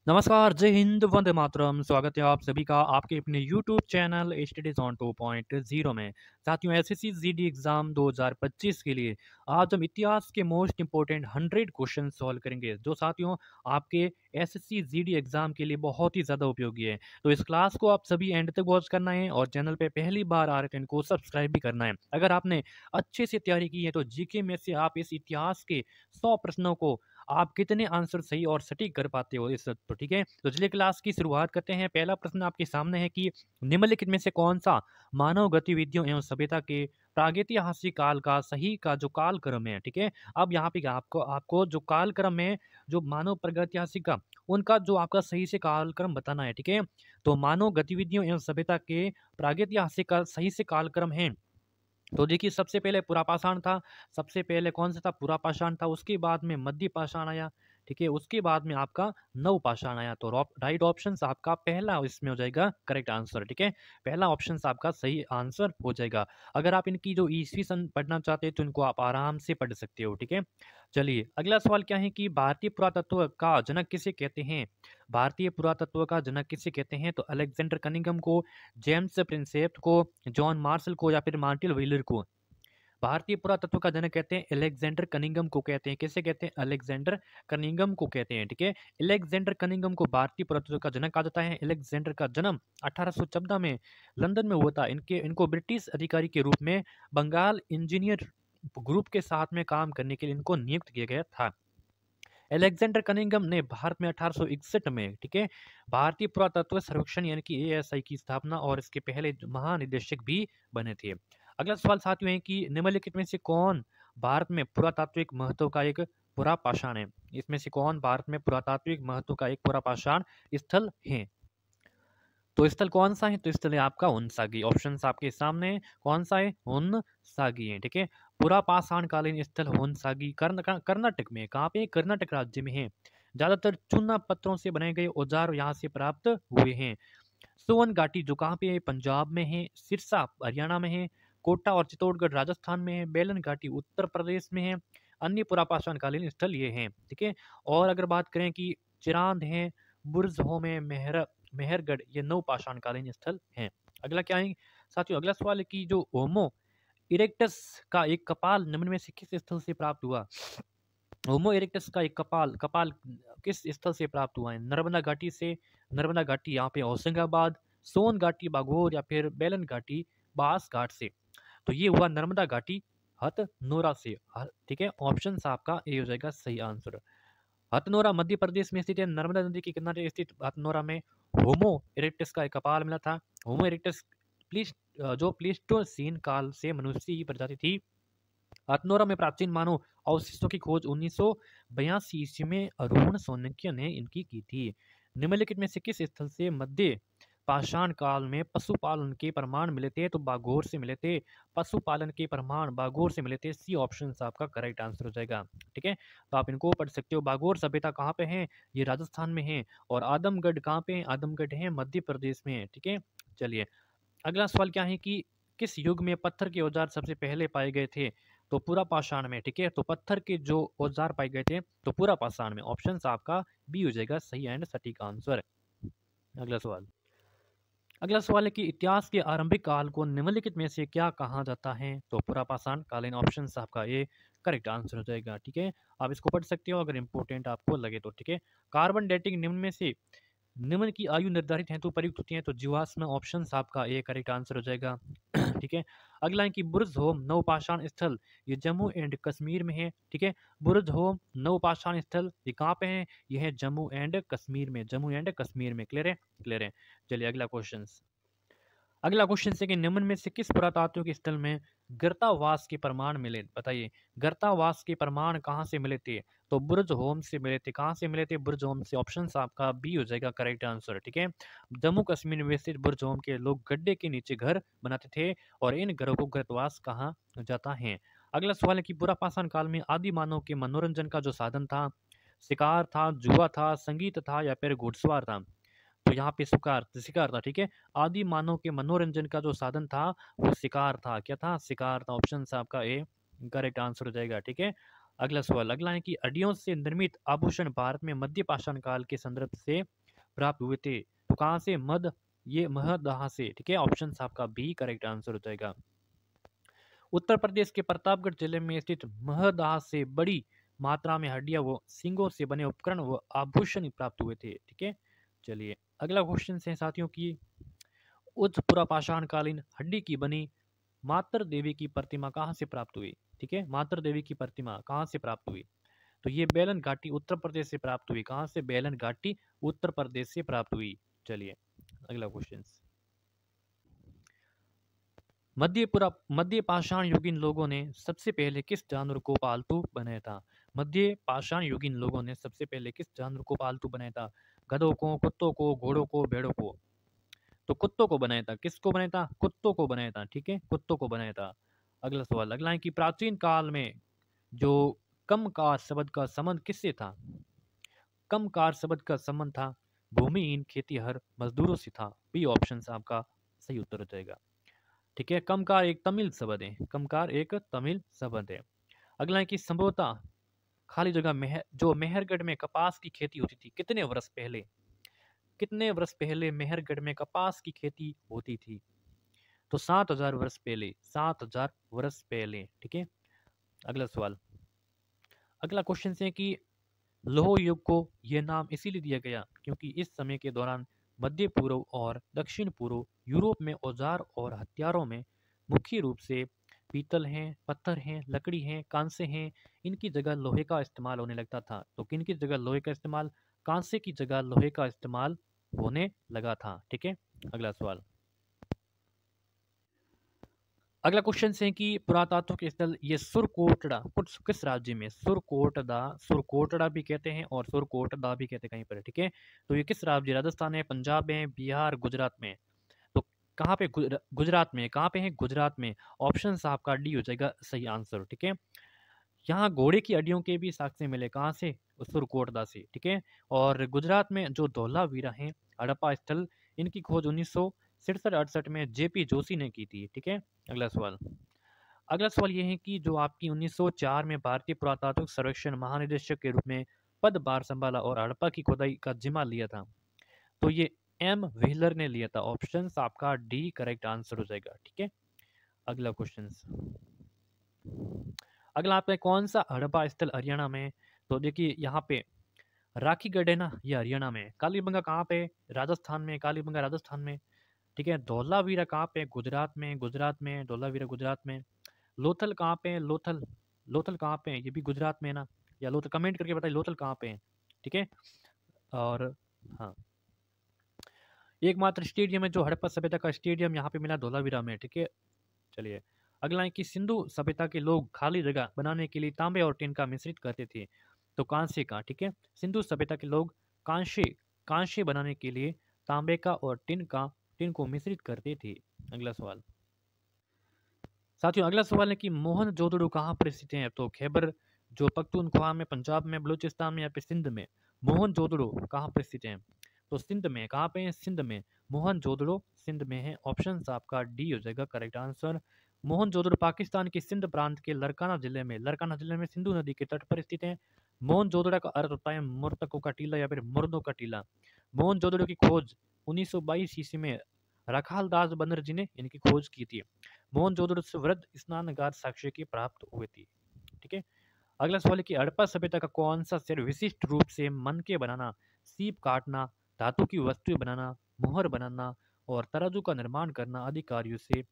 नमस्कार, जय हिंद, वंदे मातरम। स्वागत है आप सभी का आपके अपने यूट्यूब चैनल स्टडीज ऑन 2.0 में। साथियों, एसएससी जीडी एग्जाम 2025 के लिए आज हम इतिहास के मोस्ट इंपोर्टेंट 100 क्वेश्चन सॉल्व करेंगे, जो साथियों आपके एसएससी जीडी एग्जाम के लिए बहुत ही ज़्यादा उपयोगी है। तो इस क्लास को आप सभी एंड तक वॉच करना है और चैनल पे पहली बार आ रहे हैं इनको सब्सक्राइब भी करना है। अगर आपने अच्छे से तैयारी की है तो जीके में से आप इस इतिहास के 100 प्रश्नों को आप कितने आंसर सही और सटीक कर पाते हो इस तो ठीक है। तो चलिए क्लास की शुरुआत करते हैं। पहला प्रश्न आपके सामने है कि निम्नलिखित में से कौन सा मानव गतिविधियों एवं सभ्यता के प्रागैतिहासिक काल का सही का जो कालक्रम है, ठीक है। अब यहाँ पे आपको आपको जो कालक्रम है, जो मानव प्रागैतिहासिक का उनका जो आपका सही से कालक्रम बताना है, ठीक है। तो मानव गतिविधियों एवं सभ्यता के प्रागैतिहासिक का सही से कालक्रम है। तो देखिए, सबसे पहले पुरापाषाण था। सबसे पहले कौन सा था? पुरापाषाण था। उसके बाद में मध्य पाषाण आया, ठीक है। उसके बाद में आपका नवपाषाण आया। तो राइट ऑप्शन आपका पहला इसमें हो जाएगा करेक्ट आंसर, ठीक है। पहला ऑप्शन आपका सही आंसर हो जाएगा। अगर आप इनकी जो ईस्वी सन पढ़ना चाहते हैं तो इनको आप आराम से पढ़ सकते हो, ठीक है। चलिए अगला सवाल क्या है कि भारतीय पुरातत्व का जनक किसे कहते हैं? भारतीय पुरातत्व का जनक किसे कहते हैं? तो अलेक्जेंडर कनिंघम को, जेम्स प्रिंसेप को, जॉन मार्शल को या फिर मार्टिन व्हीलर को। भारतीय पुरातत्व का जनक कहते हैं अलेक्जेंडर कनिंघम को कहते हैं। किसे कहते हैं? अलेक्जेंडर कनिंघम को कहते हैं, ठीक है। अलेक्जेंडर कनिंघम को भारतीय पुरातत्व का जनक कहा जाता है। अलेक्जेंडर का जन्म 1814 में लंदन में हुआ था। इनको ब्रिटिश अधिकारी के रूप में बंगाल इंजीनियर ग्रुप के साथ में काम करने के लिए इनको नियुक्त किया गया था। अलेक्जेंडर कनिंघम ने भारत में 1861 में, ठीक है, भारतीय पुरातत्व सर्वेक्षण यानी कि एएसआई की स्थापना और इसके पहले महानिदेशक भी बने थे। अगला सवाल साथियों है कि निम्नलिखित में से कौन भारत में पुरातात्विक महत्व का एक पुरापाषाण है? इसमें से कौन भारत में पुरातात्विक महत्व का एक पुरापाषाण स्थल है? तो स्थल कौन सा है? तो स्थल है आपका हुनसागी। ऑप्शन आपके सामने है। कौन सा है? हुनसागी है, ठीक है। पुरापाषाण कालीन स्थल हुनसागी कर्नाटक में। कहाँ पे? कर्नाटक राज्य में है। ज्यादातर चूना पत्थरों से बनाए गए औजार यहाँ से प्राप्त हुए हैं। सोवन घाटी जो कहाँ पे है? पंजाब में है। सिरसा हरियाणा में है। कोटा और चित्तौड़गढ़ राजस्थान में है। बेलन घाटी उत्तर प्रदेश में है। अन्य पुरापाषाण कालीन स्थल ये हैं, ठीक है। और अगर बात करें कि चिरांद है, बुर्ज होम है, मेहरगढ़, ये नवपाषाण कालीन स्थल हैं। अगला क्या है साथियों? अगला सवाल है कि जो होमो इरेक्टस का एक कपाल निम्न में से किस स्थल से प्राप्त हुआ? होमो इरेक्टस का एक कपाल कपाल किस स्थल से प्राप्त हुआ है? नर्मदा घाटी से। नर्मदा घाटी यहाँ पे होशंगाबाद, सोन घाटी बागोर या फिर बेलन घाटी बांस घाट से। तो ये हुआ नर्मदा घाटी हथनोरा से, ठीक है। ऑप्शन आपका ए हो जाएगा सही आंसर। हथनोरा मध्य प्रदेश में स्थित है। नर्मदा नदी के किनारे स्थित हथनोरा में होमो इरेक्टस का एक कपाल मिला था। होमो इरेक्टस जो प्लीस्टोसीन काल से मनुष्य की प्रजाति थी। हथनोरा में प्राचीन मानव अवशेषों की खोज 1982 ईस्वी में अरुण सोनकिया ने इनकी की थी। निम्नलिखित में से किस स्थल से मध्य पाषाण काल में पशुपालन के प्रमाण मिले थे? तो बागोर से मिले थे। पशुपालन के प्रमाण बागोर से मिले थे। सी ऑप्शन आपका करेक्ट आंसर हो जाएगा, ठीक है। तो आप इनको पढ़ सकते हो। बागोर सभ्यता कहाँ पे है? ये राजस्थान में है। और आदमगढ़ कहाँ पे है? आदमगढ़ है मध्य प्रदेश में है, ठीक है। चलिए अगला सवाल क्या है कि किस युग में पत्थर के औजार सबसे पहले पाए गए थे? तो पूरा पाषाण में, ठीक है। तो पत्थर के जो औजार पाए गए थे तो पूरा पाषाण में। ऑप्शन आपका बी हो जाएगा सही एंड सटीक आंसर। अगला सवाल। अगला सवाल है कि इतिहास के आरंभिक काल को निम्नलिखित में से क्या कहा जाता है? तो पुरापाषाण कालीन। ऑप्शन आपका ये करेक्ट आंसर हो जाएगा, ठीक है। आप इसको पढ़ सकते हो अगर इंपॉर्टेंट आपको लगे तो, ठीक है। कार्बन डेटिंग निम्न में से निम्न की आयु निर्धारित हेतु प्रयुक्त होती है? तो जीवाश्म। ऑप्शन आपका ये करेक्ट आंसर हो जाएगा, ठीक है। अगला है कि बुर्ज होम नवपाषाण स्थल, ये जम्मू एंड कश्मीर में है, ठीक है। बुर्ज होम नवपाषाण स्थल ये कहाँ पे है? ये है जम्मू एंड कश्मीर में। जम्मू एंड कश्मीर में। क्लियर है? क्लियर है। चलिए अगला क्वेश्चन। अगला क्वेश्चन है कि निम्न में से किस पुरातात्विक स्थल में गर्तावास के प्रमाण मिले? बताइए गर्तावास के प्रमाण कहाँ से मिले थे? तो बुर्ज होम से मिले थे। कहाँ से मिले थे? बुर्ज होम से। ऑप्शन आपका बी हो जाएगा करेक्ट आंसर, ठीक है। जम्मू कश्मीर में स्थित बुर्ज होम के लोग गड्ढे के नीचे घर बनाते थे और इन घरों को गर्तवास कहा जाता है। अगला सवाल है कि पुरापाषाण काल में आदि मानव के मनोरंजन का जो साधन था, शिकार था, जुआ था, संगीत था या फिर घुड़सवार था? तो यहाँ पे शिकार शिकार था, ठीक है। आदि मानव के मनोरंजन का जो साधन था वो शिकार था। क्या था? शिकार था। ऑप्शन आपका ए करेक्ट आंसर हो जाएगा, ठीक है। अगला सवाल अगला है कि हड्डियों से निर्मित आभूषण भारत में मध्य पाषाण काल के संदर्भ से प्राप्त हुए थे। तो कहाँ से? ये महदहा से। ठीक है, ऑप्शन आपका बी करेक्ट आंसर हो जाएगा। उत्तर प्रदेश के प्रतापगढ़ जिले में स्थित महदहा से बड़ी मात्रा में हड्डियां व सींगों से बने उपकरण व आभूषण प्राप्त हुए थे। ठीक है, चलिए अगला क्वेश्चन है साथियों की उच्च पुरापाषाण कालीन हड्डी की बनी मातर देवी की प्रतिमा कहाँ से प्राप्त हुई? ठीक है, मातर देवी की प्रतिमा कहाँ से प्राप्त हुई? तो ये बेलन घाटी उत्तर प्रदेश से प्राप्त हुई। कहाँ से? बेलन घाटी उत्तर प्रदेश से प्राप्त हुई। चलिए अगला क्वेश्चन। मध्य पाषाण युगीन लोगों ने सबसे पहले किस जानवर को पालतू बनाया था? मध्य पाषाण युगीन लोगों ने सबसे पहले किस जानवर को पालतू बनाया था? गधों को, कुत्तों को, घोड़ों को, भेड़ों को? तो कुत्तों को बनाया था। किसको बनाया था? कुत्तों को बनाया था। ठीक है, कुत्तों को बनाया था। अगला सवाल अगला है कि प्राचीन काल में जो कमकार शब्द का संबंध किससे था? कमकार शब्द का संबंध था भूमिहीन खेतीहर मजदूरों से था। बी ऑप्शन आपका सही उत्तर हो जाएगा। ठीक है, कमकार एक तमिल शब्द है। कमकार एक तमिल शब्द है। अगला है कि संभवतः खाली जगह जो मेहरगढ़ में कपास की खेती होती थी कितने वर्ष पहले? कितने वर्ष पहले मेहरगढ़ में कपास की खेती होती थी? तो 7,000 वर्ष पहले। 7,000 वर्ष पहले। ठीक है, अगला सवाल अगला क्वेश्चन है कि लौह युग को यह नाम इसीलिए दिया गया क्योंकि इस समय के दौरान मध्य पूर्व और दक्षिण पूर्व यूरोप में औजार और हथियारों में मुख्य रूप से पीतल हैं, पत्थर हैं, लकड़ी हैं, कांसे हैं, इनकी जगह लोहे का इस्तेमाल होने लगता था। तो किन की जगह लोहे का इस्तेमाल? कांसे की जगह लोहे का इस्तेमाल होने लगा था। ठीक है, अगला सवाल अगला क्वेश्चन है कि पुरातात्विक स्थल ये सुरकोटड़ा कुछ किस राज्य में? सुरकोटड़ा भी कहते हैं और सुरकोटदा भी कहते हैं कहीं पर। ठीक है, तो ये किस राज्य? राजस्थान है, पंजाब में, बिहार, गुजरात में? तो कहाँ पे? गुजरात में। कहाँ पे है? गुजरात में। ऑप्शन आपका डी हो जाएगा सही आंसर। ठीक है, यहाँ घोड़े की हड्डियों के भी साक्ष्य मिले। कहाँ से? सुरकोटदा से। ठीक है, और गुजरात में जो धौलावीरा है हड़प्पा स्थल, इनकी खोज 1967-68 में जेपी जोशी ने की थी। ठीक है, अगला सवाल अगला सवाल ये है कि जो आपकी 1904 में भारतीय पुरातात्विक सर्वेक्षण महानिदेशक के रूप में पदभार संभाला और हड़प्पा की खुदाई का जिम्मा लिया था, तो ये एम व्हीलर ने लिया था। ऑप्शन आपका डी करेक्ट आंसर हो जाएगा। ठीक है, अगला क्वेश्चन अगला आपका कौन सा हड़प्पा स्थल हरियाणा में? तो देखिए यहाँ पे राखीगढ़ है ना, ये हरियाणा में। कालीबंगा कहाँ पे? राजस्थान में। कालीबंगा राजस्थान में। ठीक है, धौलावीरा कहाँ पे? गुजरात में। गुजरात में धौलावीरा गुजरात में। लोथल कहाँ पे है? लोथल लोथल कहाँ पे है? ये भी गुजरात में है ना? या लोथल कमेंट करके बताइए लोथल कहाँ पे है। ठीक है, और हाँ एकमात्र स्टेडियम है जो हड़प्पा सभ्यता का स्टेडियम यहाँ पे मिला धौलावीरा में। ठीक है, चलिए अगला है कि सिंधु सभ्यता के लोग खाली जगह बनाने के लिए तांबे और टिन का मिश्रित करते थे। तो कांसे का। ठीक है, सिंधु सभ्यता के लोग कांसे कांसे बनाने के लिए तांबे का और टिन को मिश्रित करते थे। अगला सवाल साथियों अगला सवाल है कि मोहन जोदड़ो कहाँ पर स्थित है? तो खैबर जो पख्तूनख्वा में, पंजाब में, बलूचिस्तान में या फिर सिंध में? मोहन जोदड़ो कहाँ पर स्थित है? तो सिंध में। कहाँ पे है? सिंध में। मोहन जोदड़ो सिंध में है। ऑप्शन आपका डी हो जाएगा करेक्ट आंसर। मोहन जोदड़ो पाकिस्तान के सिंध प्रांत के लरकाना जिले में सिंधु नदी के तट पर स्थित है। मोहन जोदड़ो का अर्थ होता है मृतकों का टीला या फिर मुर्दों का टीला। मोहन जोदड़ो की खोज 1922 ईस्वी में रखाल दास बनर्जी ने इनकी खोज की थी। मोहनजोदड़ो से वृद्ध स्नानगार साक्ष्य की प्राप्त हुई थी। ठीक है, अगला सवाल है कि हड़प्पा सभ्यता का कौन सा शहर विशिष्ट रूप से मनके बनाना, सीप काटना, धातु की वस्तुएं बनाना, मुहर बनाना और तराजू का निर्माण करना आदि कार्यों से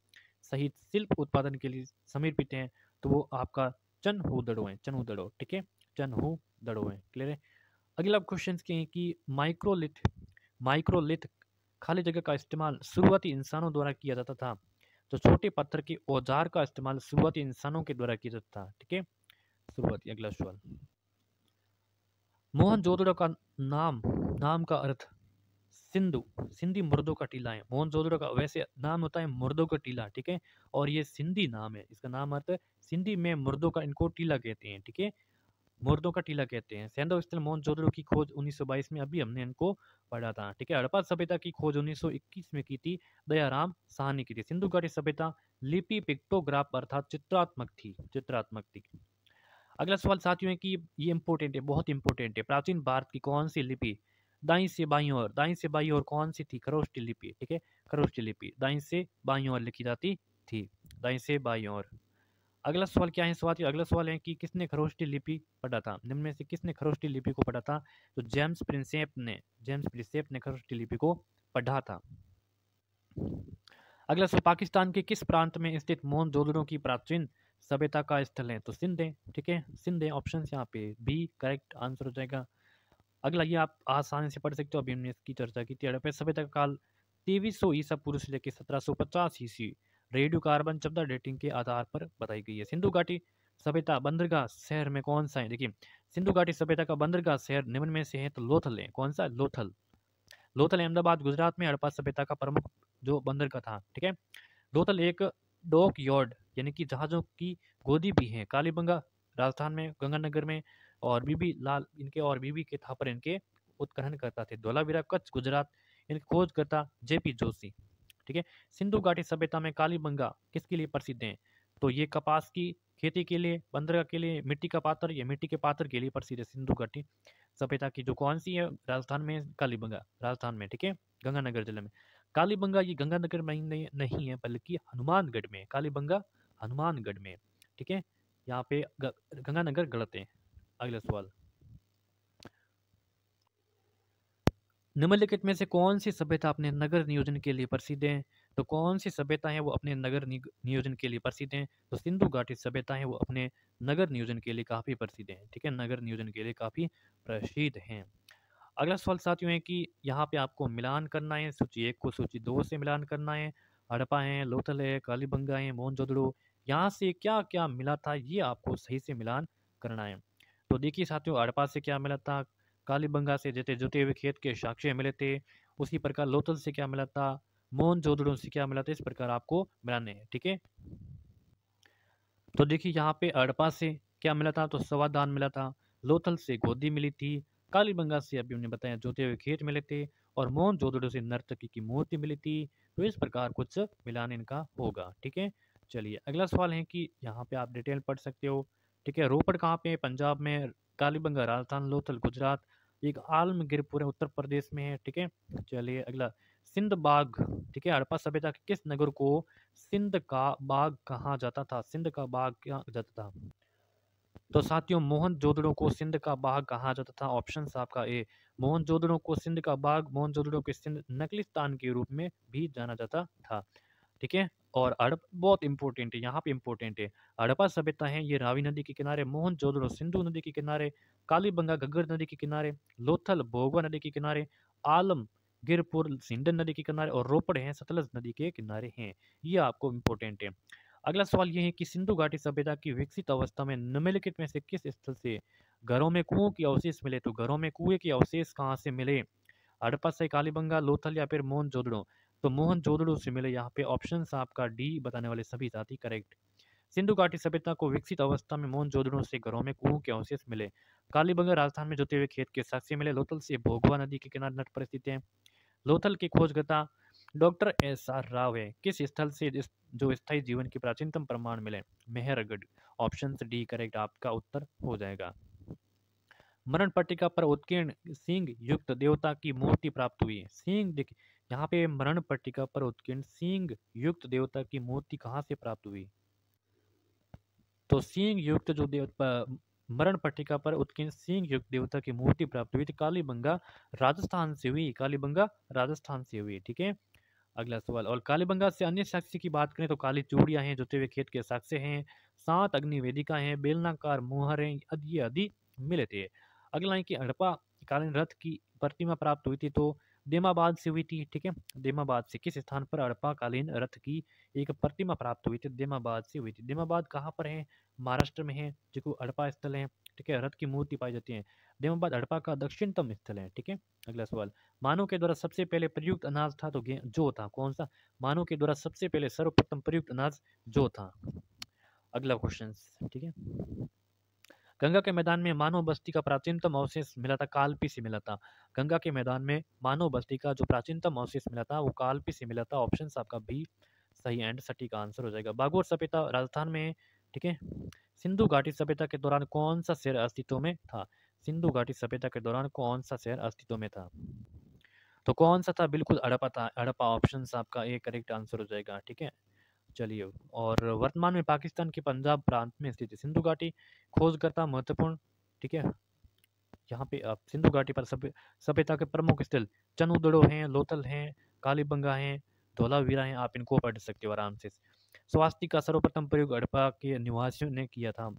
सहित शिल्प उत्पादन के लिए समर्पित है? तो वो आपका चनहूदड़ो है। चनहूदड़ो। ठीक है, चनहूदड़ो है। क्लियर है। अगला क्वेश्चन के हैं कि माइक्रोलिथ खाली जगह का इस्तेमाल शुरुआती इंसानों द्वारा किया जाता था। तो छोटे पत्थर के औजार का इस्तेमाल शुरुआती इंसानों के द्वारा किया जाता था। ठीक है, शुरुआती। अगला सवाल मोहनजोदड़ो का नाम का अर्थ सिंधी मुर्दों का टीला है। मोहनजोदड़ो का वैसे नाम होता है मुर्दों का टीला। ठीक है, और ये सिंधी नाम है, इसका नाम अर्थ सिंधी में मुर्दों का इनको टीला कहते हैं। ठीक है, मुर्दों का टीला कहते हैं। सैंधव स्थल मोहनजोदड़ो की खोज 1922 में अभी हमने इनको पढ़ा था। ठीक है, हड़प्पा सभ्यता की खोज 1921 में की थी, दयाराम साहनी की थी। सिंधु घाटी सभ्यता लिपि पिक्टोग्राफ अर्थात चित्रात्मक थी। अगला सवाल साथियों है कि ये इंपॉर्टेंट है, बहुत इंपॉर्टेंट है। प्राचीन भारत की कौन सी लिपि दाईं से बाईं ओर, दाईं से बाईं ओर कौन सी थी? खरोष्टी लिपि, ठीक है, खरोष्टी लिपि दाईं से बाईं ओर लिखी जाती थी, दाईं से बाईं ओर। अगला सवाल क्या है साथियों? अगला सवाल है कि किसने खरोष्टी लिपि पढ़ा था? निम्न में से किसने खरोष्टी लिपि को पढ़ा था? तो जेम्स प्रिंसेप ने खरोष्टी लिपि को पढ़ा था। अगला सवाल, पाकिस्तान के किस प्रांत में स्थित मोहनजोदड़ो की प्राचीन सभ्यता का स्थल है? तो सिंध है, ठीक है, सिंध है। ऑप्शन यहाँ पे बी करेक्ट आंसर हो जाएगा। अगला ये आप आसानी से पढ़ सकते हो, अभी हमने इसकी चर्चा की थी। हड़प्पा सभ्यता का काल 2300 ईसा पूर्व से लेकर 1750 ईस्वी रेडियो कार्बन 14 डेटिंग के आधार पर बताई गई है। सिंधु घाटी सभ्यता बंदरगाह शहर में कौन सा है? देखिए, सिंधु घाटी सभ्यता का बंदरगाह शहर निम्न में से है तो लोथल है। कौन सा? लोथल। लोथल अहमदाबाद गुजरात में हड़प्पा सभ्यता का प्रमुख जो बंदरगाह था, ठीक है। लोथल एक डॉक यार्ड यानी कि जहाज़ों की गोदी भी है। कालीबंगा राजस्थान में, गंगानगर में, और बीबी लाल इनके और बीबी के थापर इनके उत्खनन करता थे। धोलावीरा कच्छ गुजरात इनके खोजकर्ता जेपी जोशी, ठीक है। सिंधु घाटी सभ्यता में कालीबंगा किसके लिए प्रसिद्ध है? तो ये कपास की खेती के लिए, बंदरगाह के लिए, मिट्टी का पात्र या मिट्टी के पात्र के लिए प्रसिद्ध है। सिंधु घाटी सभ्यता की जो कौन सी है? राजस्थान में कालीबंगा, राजस्थान में, ठीक है, गंगानगर जिले में। कालीबंगा ये गंगानगर में नहीं है बल्कि हनुमानगढ़ में। कालीबंगा हनुमानगढ़ में, ठीक है। यहाँ पे गंगानगर गलत है। अगला सवाल, निम्नलिखित में से कौन सी सभ्यता अपने नगर नियोजन के लिए प्रसिद्ध है? तो कौन सी सभ्यता है वो अपने नगर नियोजन के लिए प्रसिद्ध है? तो सिंधु घाटी सभ्यता है वो अपने नगर नियोजन के लिए काफी प्रसिद्ध है, ठीक है, नगर नियोजन के लिए काफी प्रसिद्ध है। अगला सवाल साथियों है कि यहाँ पे आपको मिलान करना है, सूची 1 को सूची 2 से मिलान करना है। हड़प्पा है, लोथल है, कालीबंगा है, मोहनजोदड़ो, यहाँ से क्या क्या मिला था ये आपको सही से मिलान करना है। तो देखिए साथियों, हड़प्पा से क्या मिला था? कालीबंगा से जैसे जुटे हुए खेत के साक्ष्य मिले थे। उसी प्रकार लोथल से क्या मिला था? मोहनजोदड़ो से क्या मिला था? इस प्रकार आपको मिलाने हैं, ठीक है। तो देखिए यहाँ पे हड़प्पा से क्या मिला था? तो सवादान मिला था। लोथल से गोदी मिली थी। कालीबंगा से अभी हमने बताया जोते हुए खेत मिले थे। और मोहनजोदड़ो से नर्तकी की मूर्ति मिली थी। तो इस प्रकार कुछ मिलान इनका होगा, ठीक है। चलिए अगला सवाल है कि यहाँ पे आप डिटेल पढ़ सकते हो, ठीक है। रोपड़ कहाँ पे? पंजाब में। कालीबंगा राजस्थान, लोथल गुजरात, एक आलमगीरपुर उत्तर प्रदेश में है, ठीक है। चलिए अगला, सिंध बाग, ठीक है, हड़प्पा सभ्यता के किस नगर को सिंध का बाग कहा जाता था? सिंध का बाग कहा जाता था? तो साथियों, मोहनजोदड़ो को सिंध का बाग कहा जाता था। ऑप्शन आपका ए, मोहनजोदड़ो को सिंध का बाग, मोहनजोदड़ो के सिंध नकलिस्तान के रूप में भी जाना जाता था, ठीक है। और हड़प बहुत इंपॉर्टेंट है, यहाँ पे इंपॉर्टेंट है। हड़प्पा सभ्यता है ये रावी नदी के किनारे, मोहनजोदड़ो सिंधु नदी के किनारे, कालीबंगा घग्गर नदी के किनारे, लोथल भोगवा नदी के किनारे, आलम गिरपुर सिंधन नदी के किनारे, और रोपड़ है सतलज नदी के किनारे हैं। ये आपको इंपॉर्टेंट है। अगला सवाल ये है कि सिंधु घाटी सभ्यता की विकसित अवस्था में निम्नलिखित में से किस स्थल से घरों में कुओं की अवशेष मिले? तो घरों में कुएं के अवशेष कहाँ से मिले? हड़प्पा से, कालीबंगा, लोथल या फिर मोहनजोदड़ो? तो मोहनजोदड़ो से मिले। यहाँ पे ऑप्शन आपका डी बताने वाले सभी साथी करेक्ट। सिंधु घाटी सभ्यता को विकसित अवस्था में मोहनजोदड़ो से घरों में कुओं के अवशेष मिले। कालीबंगा राजस्थान में जोते हुए खेत के साक्ष्य मिले। लोथल से भोगवा नदी के किनारे नट पर स्थित है। लोथल की खोजकर्ता डॉक्टर एस आर राव है। किस स्थल से जो स्थायी जीवन के प्राचीनतम प्रमाण मिले? मेहरगढ़। ऑप्शन डी करेक्ट आपका उत्तर हो जाएगा। मरण पट्टिका पर उत्कीर्ण सिंह युक्त देवता की मूर्ति प्राप्त हुई। सिंह देखिए यहाँ पे मरण पट्टिका पर उत्कीर्ण सिंह युक्त देवता की मूर्ति कहाँ से प्राप्त हुई? तो सिंह युक्त जो मरण पट्टिका पर उत्कीर्ण सिंह युक्त देवता की मूर्ति प्राप्त हुई थी कालीबंगा राजस्थान से हुई। कालीबंगा राजस्थान से हुई, ठीक है। अगला सवाल, और कालीबंगा से अन्य साक्ष्य की बात करें तो काली चूड़ियां हैं, जोते हुए खेत के साक्ष्य हैं, 7 अग्नि वेदिका हैं, बेलनाकार मुहर हैं, ये आदि मिले थे। अगला है कि हड़प्पा कालीन रथ की प्रतिमा प्राप्त हुई थी तो देमाबाद से हुई थी, ठीक है। देमाबाद से किस स्थान पर हड़प्पा कालीन रथ की एक प्रतिमा प्राप्त हुई थी? देमाबाद से हुई थी। देमाबाद कहाँ पर है? महाराष्ट्र में है, जो हड़प्पा स्थल है, ठीक है, रथ की मूर्ति पाई जाती है। देमाबाद हड़प्पा का दक्षिणतम स्थल है, ठीक है। अगला सवाल, मानव के द्वारा सबसे पहले प्रयुक्त अनाज था तो जो था कौन सा? मानव के द्वारा सबसे पहले सर्वप्रथम प्रयुक्त अनाज जो था। अगला क्वेश्चन, ठीक है। गंगा के मैदान में मानव बस्ती का प्राचीनतम अवशेष मिला था, कालपी से मिला था। गंगा के मैदान में मानव बस्ती का जो प्राचीनतम अवशेष मिला था वो कालपी से मिला था। ऑप्शन आपका बी सही एंड सटीक आंसर हो जाएगा। बागोर सभ्यता राजस्थान में है, ठीक है। सिंधु घाटी सभ्यता के दौरान कौन सा शहर अस्तित्व में था? सिंधु घाटी सभ्यता के दौरान कौन सा शहर अस्तित्व में था? तो कौन सा था? बिल्कुल हड़प्पा था। हड़प्पा ऑप्शन आपका ए करेक्ट आंसर हो जाएगा। ठीक है, चलिए। और वर्तमान में पाकिस्तान के पंजाब प्रांत में स्थित है सिंधु घाटी। खोजकर्ता महत्वपूर्ण। ठीक है, यहाँ पे आप सिंधु घाटी पर सभ्यता के प्रमुख स्थल चनुदड़ो हैं, लोथल हैं, कालीबंगा हैं, धोलावीरा हैं। आप इनको पढ़ सकते हो आराम से। स्वास्तिक का सर्वप्रथम प्रयोग हड़प्पा के निवासियों ने किया था।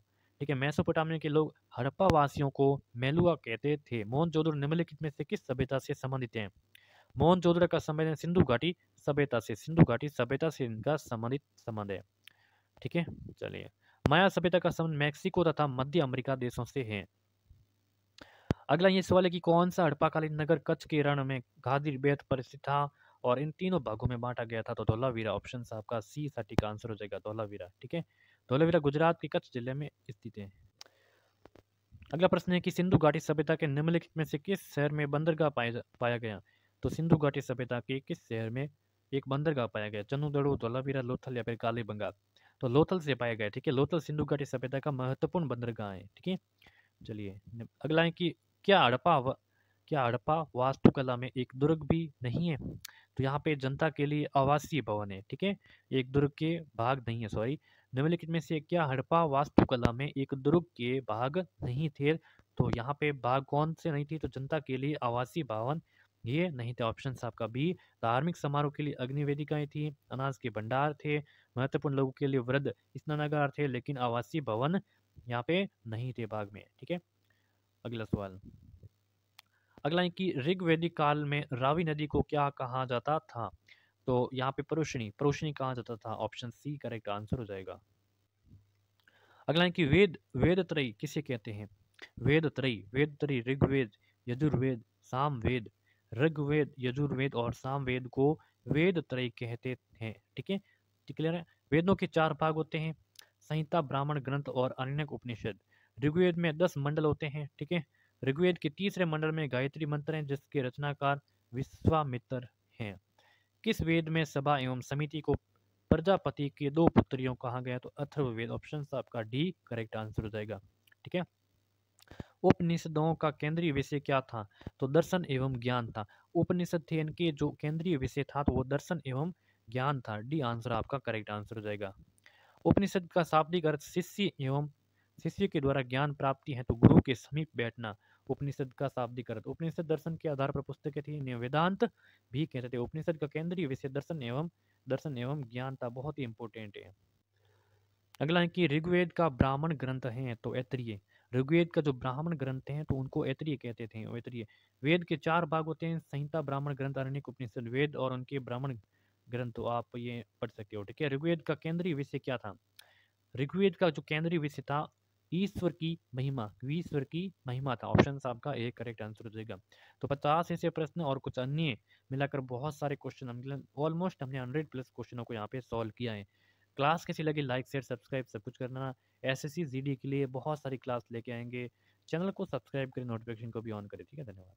ठीक है, मेसोपोटामिया के लोग हड़प्पा वासियों को मेलुआ कहते थे। मोहनजोदड़ो निम्नलिखित में से किस सभ्यता से संबंधित है? मोहनजोदड़ो का संबंध सिंधु घाटी सभ्यता से। सिंधु घाटी सभ्यता से इनका संबंधित संबंध है। ठीक है, चलिए। माया सभ्यता का संबंध मैक्सिको तथा मध्य अमेरिका देशों से है। अगला ये सवाल है कि कौन सा हड़प्पाकालीन नगर कच्छ के रण में गादिर बेत पर स्थित था और इन तीनों भागों में बांटा गया था? तो धोलावीरा ऑप्शन आपका सी सटीक आंसर हो जाएगा, धोलावीरा। ठीक है, धोलावीरा गुजरात के कच्छ जिले में स्थित है। अगला प्रश्न है कि सिंधु घाटी सभ्यता के निम्नलिखित में से किस शहर में बंदरगाह पाया गया? तो सिंधु घाटी सभ्यता के किस शहर में एक बंदरगाह पाया गया? चनुदड़ो, धोलावीरा, लोथल या फिर कालीबंगा? तो लोथल से पाया गया। ठीक है, लोथल सिंधु घाटी सभ्यता का महत्वपूर्ण बंदरगाह है। ठीक है, चलिए। अगला है कि क्या हड़प्पा वास्तुकला में एक दुर्ग भी नहीं है? तो यहाँ पे जनता के लिए आवासीय भवन है। ठीक है, एक दुर्ग के भाग नहीं है, सॉरी। निम्नलिखित में से क्या हड़प्पा वास्तुकला में एक दुर्ग के भाग नहीं थे? तो यहाँ पे भाग कौन से नहीं थी? तो जनता के लिए आवासीय भवन ये नहीं थे। ऑप्शन आपका बी। धार्मिक समारोह के लिए अग्नि वेदिकाएं थी, अनाज के भंडार थे, महत्वपूर्ण लोगों के लिए वृद्ध स्नानागार थे, लेकिन आवासीय भवन यहाँ पे नहीं थे भाग में। ठीक है, अगला सवाल। अगला है कि ऋग्वैदिक काल में रावी नदी को क्या कहा जाता था? तो यहाँ पे परोशनी कहा जाता था। ऑप्शन सी करेक्ट आंसर हो जाएगा। अगला है कि वेद त्रयी किसे कहते हैं? वेद त्रयी ऋग्वेद, यजुर्वेद, सामवेद। ऋग्वेद, यजुर्वेद और सामवेद को वेद त्रयी कहते हैं। ठीक है, क्लियर है? वेदों के 4 भाग होते हैं, संहिता, ब्राह्मण ग्रंथ और अन्य उपनिषद। ऋग्वेद में 10 मंडल होते हैं। ठीक है, ऋग्वेद के तीसरे मंडल में गायत्री मंत्र हैं, जिसके रचनाकार विश्वामित्र हैं। किस वेद में सभा एवं समिति को प्रजापति के 2 पुत्रियों कहा गया? तो अथर्ववेद। ऑप्शन आपका डी करेक्ट आंसर हो जाएगा। ठीक है, उपनिषदों का केंद्रीय विषय क्या था? तो दर्शन एवं ज्ञान था। उपनिषद थे इनके जो केंद्रीय विषय था, तो वो दर्शन एवं ज्ञान था। डी आंसर आपका करेक्ट आंसर हो जाएगा। उपनिषद का शाब्दिक अर्थ शिष्य के द्वारा ज्ञान प्राप्ति है, तो गुरु के समीप बैठना। उपनिषद का शाब्दिक अर्थ। उपनिषद दर्शन के आधार पर पुस्तकें थी, इन्हें वेदांत भी कहते थे। उपनिषद का केंद्रीय विषय दर्शन एवं ज्ञान था। बहुत ही इंपॉर्टेंट है। अगला है कि ऋग्वेद का ब्राह्मण ग्रंथ है तो ऐतरेय। ऋग्वेद का जो ब्राह्मण ग्रंथ हैं तो उनको ऐतरेय कहते थे। ऐतरेय वेद के 4 भाग होते हैं, संहिता, ब्राह्मण ग्रंथ, आरण्यक, उपनिषद। वेद और उनके ब्राह्मण ग्रंथ तो आप ये पढ़ सकते हो। ठीक है, ऋग्वेद का केंद्रीय विषय क्या था? ऋग्वेद का जो केंद्रीय विषय था ईश्वर की महिमा था। ऑप्शन आपका एक करेक्ट आंसर हो जाएगा। तो 50 ऐसे प्रश्न और कुछ अन्य मिलाकर बहुत सारे क्वेश्चन हम ऑलमोस्ट हमने 100+ क्वेश्चनों को यहाँ पे सॉल्व किया है। क्लास कैसी लगी? लाइक शेयर सब्सक्राइब सब कुछ करना। एसएससी जीडी के लिए बहुत सारी क्लास लेके आएंगे। चैनल को सब्सक्राइब करें, नोटिफिकेशन को भी ऑन करें। ठीक है, धन्यवाद।